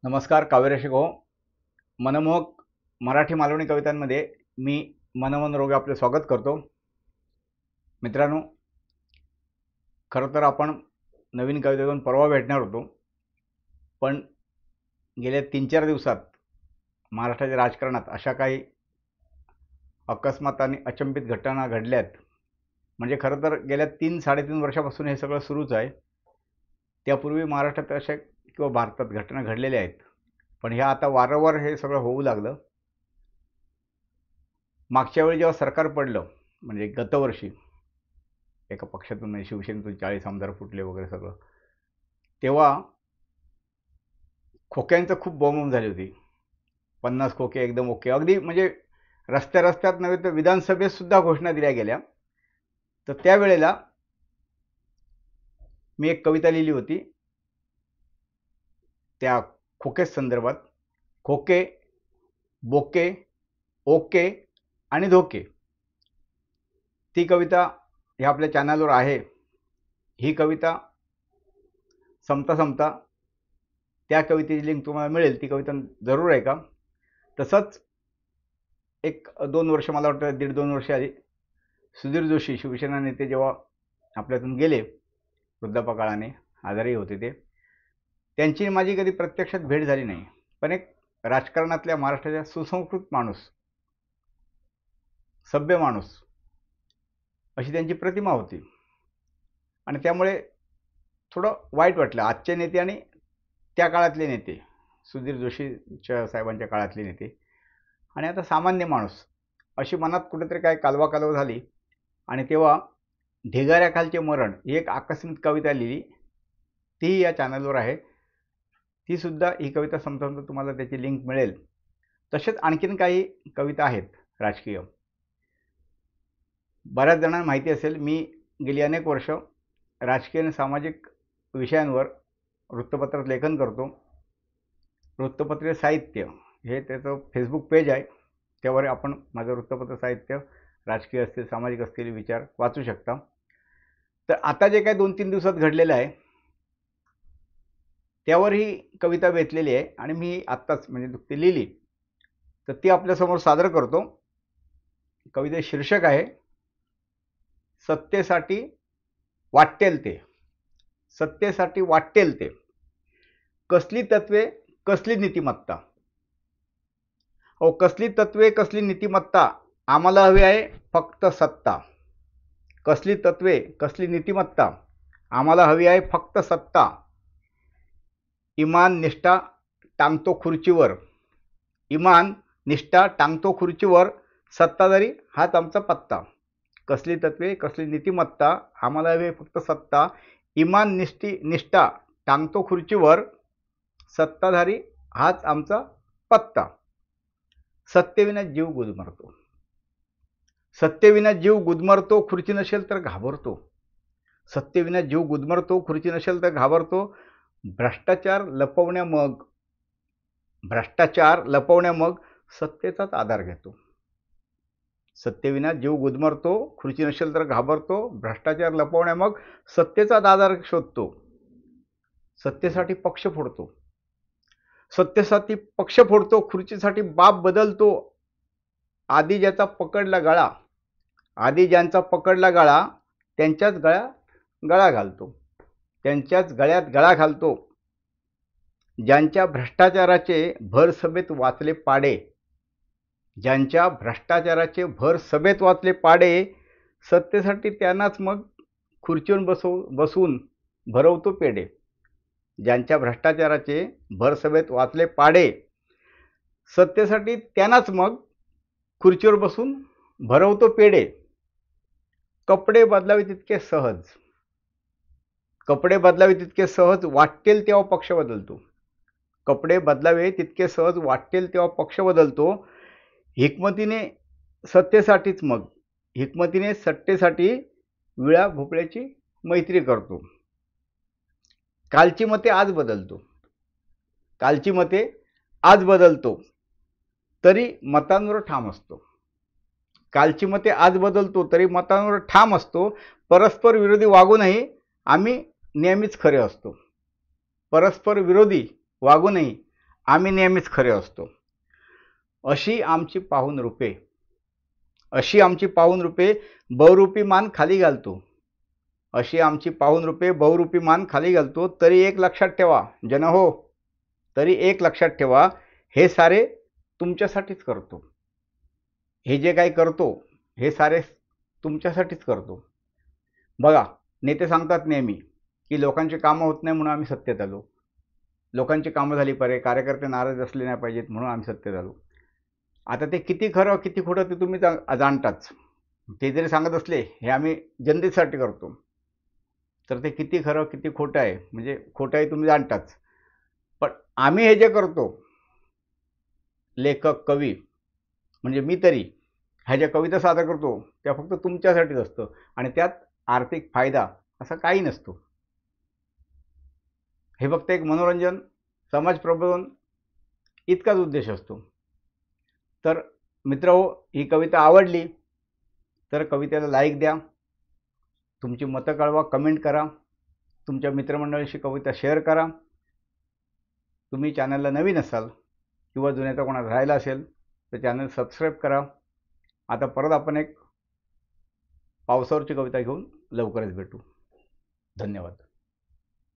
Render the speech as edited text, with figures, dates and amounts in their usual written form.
नमस्कार. काव्यरसिक हो. मनमोहक मराठी मालवणी कवितांमध्ये मी मनमोहन रोगे आपले स्वागत करतो. मित्रांनो, खरं तर आपण नवीन कवितेतून परवा भेटणार होतो, पण गेल्या 3-4 दिवसात महाराष्ट्राच्या राजकारणात अशा काही अकस्मात आणि अचंबित घटना घडल्यात. म्हणजे खरं तर गेल्या 3-3.5 वर्षापासून हे सगळं सुरूच आहे. त्यापूर्वी महाराष्ट्रात अशा किंवा भारतात घटना घडलेल्या आहेत, पण ह्या आता वारंवार हे सगळं होऊ लागलं. मागच्या वेळी जेव्हा सरकार पडलं, म्हणजे गतवर्षी एका पक्षातून म्हणजे शिवसेनेतून 40 आमदार फुटले वगैरे सगळं, तेव्हा खोक्यांचं खूप बोंबाबोंब झाली होती. 50 खोके एकदम ओके, अगदी म्हणजे रस्त्यात नव्हे तर विधानसभेत सुद्धा घोषणा दिल्या गेल्या. तर त्यावेळेला मी एक कविता लिहिली होती त्या खोके संदर्भात. खोके, बोके, ओके आणि धोके, ती कविता ह्या आपल्या चॅनलवर आहे. ही कविता संपता त्या कवितेची लिंक तुम्हाला मिळेल, ती कविता जरूर ऐका. तसंच एक 2 वर्ष, मला वाटतं 1.5-2 वर्ष आधी सुधीर जोशी शिवसेना नेते जेव्हा आपल्यातून गेले वृद्धापकाळाने, आजारी होते ते, त्यांची माझी कधी प्रत्यक्षात भेट झाली नाही, पण एक राजकारणातल्या महाराष्ट्राच्या सुसंस्कृत माणूस, सभ्य माणूस अशी त्यांची प्रतिमा होती. आणि त्यामुळे थोडं वाईट वाटलं. आजचे नेते आणि त्या काळातले नेते, सुधीर जोशीच्या साहेबांच्या काळातले नेते, आणि आता सामान्य माणूस, अशी मनात कुठेतरी काय कालवा झाली. आणि तेव्हा ढिगाऱ्याखालचे मरण ही एक आकस्मिक कविता लिहिली, ती या चॅनलवर आहे. ती सुद्धा, ही कविता संपता तुम्हाला त्याची लिंक मिळेल. तसेच आणखीन काही कविता आहेत राजकीय. बऱ्याच जणांना माहिती असेल, मी गेली अनेक वर्ष राजकीय आणि सामाजिक विषयांवर वृत्तपत्रात लेखन करतो. वृत्तपत्रीय साहित्य हे त्याचं फेसबुक पेज आहे, त्यावर आपण माझं वृत्तपत्र साहित्य, राजकीय असतील, सामाजिक असतील विचार वाचू शकता. तर आता जे काही 2-3 दिवसात घडलेलं आहे त्यावर ही कविता बेतलेली आहे, आणि मी आत्ताच म्हणजे नुकती लिहिली, तर ती आपल्यासमोर सादर करतो. कविते शीर्षक आहे सत्तेसाठी वाटेल ते. सत्तेसाठी वाटेल ते, कसली तत्वे कसली नीतिमत्ता. अहो, कसली तत्वे कसली नीतिमत्ता, आम्हाला हवी आहे फक्त सत्ता. कसली तत्वे कसली नीतिमत्ता, आम्हाला हवी आहे फक्त सत्ता. इमान निष्ठा टांगतो खुर्चीवर, इमान निष्ठा टांगतो खुर्चीवर, सत्ताधारी हाच आमचा पत्ता. कसली तत्वे कसली नीतिमत्ता, आम्हाला हवी आहे फक्त सत्ता. इमान निष्ठा टांगतो खुर्चीवर, सत्ताधारी हाच आमचा पत्ता. सत्तेविना जीव गुदमरतो, सत्तेविना जीव गुदमरतो, खुर्ची नसेल तर घाबरतो. सत्तेविना जीव गुदमरतो, खुर्ची नसेल तर घाबरतो. भ्रष्टाचार लपवण्या मग सत्तेचाच आधार घेतो. सत्तेविना जीव गुदमरतो, खुर्ची नसेल तर घाबरतो. भ्रष्टाचार लपवण्या मग सत्तेचाच आधार शोधतो. सत्तेसाठी पक्ष फोडतो, सत्तेसाठी पक्ष फोडतो. खुर्चीसाठी बाप बदलतो. आधी ज्यांचा पकडला गळा, त्यांच्याच गळ्यात गळा घालतो. ज्यांच्या भ्रष्टाचाराचे भर सभेत वाचले पाडे, ज्यांच्या भ्रष्टाचाराचे भर सभेत वाचले पाडे, सत्तेसाठी त्यांनाच मग खुर्चीवर बसून भरवतो पेढे. ज्यांच्या भ्रष्टाचाराचे भर सभेत वाचले पाडे, सत्तेसाठी त्यांनाच मग खुर्चीवर बसून भरवतो पेढे. कपडे बदलावे तितके सहज, वाटेल तेव्हा पक्ष बदलतो. कपडे बदलावे तितके सहज, वाटेल तेव्हा पक्ष बदलतो. हिकमतीने सत्तेसाठी विळा भोपळ्याची मैत्री करतो. कालची मते आज बदलतो, तरी मतांवर ठाम असतो. परस्पर विरोधी वागूनही आम्ही नेहमीच खरे असतो. परस्पर विरोधी वागूनही आम्ही नेहमीच खरे असतो. अशी आमची पाहून रूपे, अशी आमची पाहून रूपे बहुरूपी मान खाली घालतो. अशी आमची पाहून रूपे बहुरूपी मान खाली घालतो. तरी एक लक्षात ठेवा जन हो, तरी एक लक्षात ठेवा, हे सारे तुमच्यासाठीच करतो. हे जे काही करतो हे सारे तुमच्यासाठीच करतो. बघा, नेते सांगतात नेहमी की लोकांची कामं होत नाही म्हणून आम्ही सत्तेत आलो, लोकांची कामं झाली पाहिजे, कार्यकर्ते नाराज असले नाही पाहिजेत म्हणून आम्ही सत्तेत आलो. आता ते किती खरं किती खोटं ते तुम्ही जाणताच. ते जरी सांगत असले हे आम्ही जनतेसाठी करतो, तर ते किती खरं किती खोटं आहे म्हणजे खोटं आहे तुम्ही जाणताच. पण आम्ही हे जे करतो, लेखक कवी म्हणजे मी तरी ह्या ज्या कविता सादर करतो त्या फक्त तुमच्यासाठीच असतं आणि त्यात आर्थिक फायदा असा काही नसतो. हे फक्त एक मनोरंजन, समाज प्रबोधन इतकाच उद्देश असतो. तर मित्रहो, ही कविता आवडली तर कवितेला लाईक द्या, तुमची मतं कळवा, कमेंट करा, तुमच्या मित्रमंडळीशी कविता शेअर करा. तुम्ही चॅनलला नवीन असाल किंवा जुन्याचा कोणाला राहिला असेल तर चॅनल सबस्क्राईब करा. आता परत आपण एक पावसावरची कविता घेऊन लवकरच भेटू. धन्यवाद.